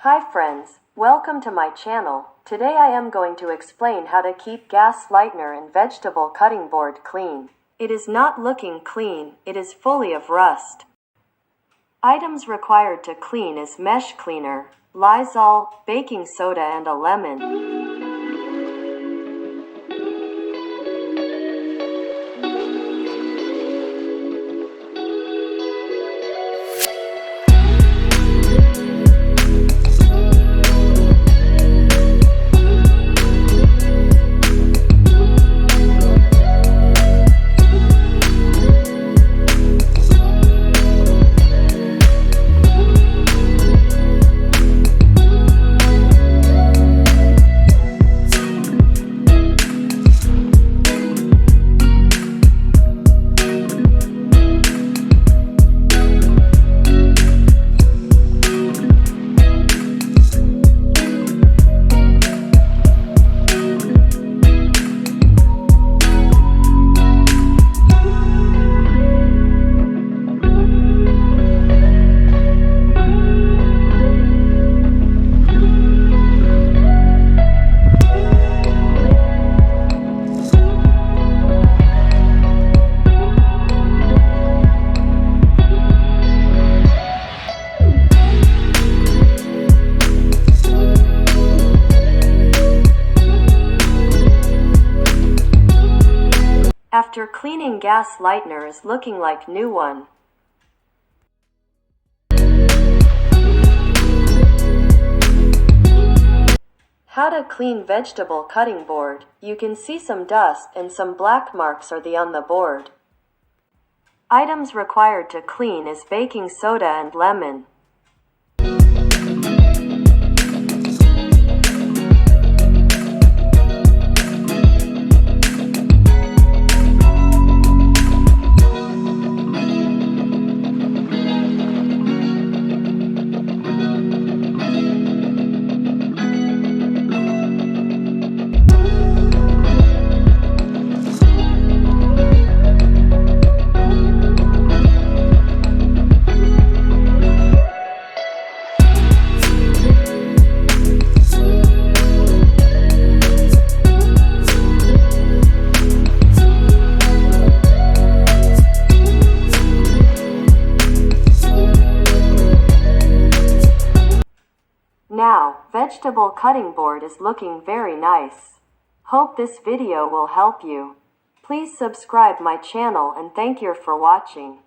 Hi friends, welcome to my channel. Today I am going to explain how to keep gas lighter and vegetable cutting board clean. It is not looking clean, it is fully of rust. Items required to clean is mesh cleaner, Lysol, baking soda and a lemon. After cleaning, gas lighter is looking like new one. How to clean vegetable cutting board. You can see some dust and some black marks on the board. Items required to clean is baking soda and lemon. Now, vegetable cutting board is looking very nice. Hope this video will help you. Please subscribe my channel and thank you for watching.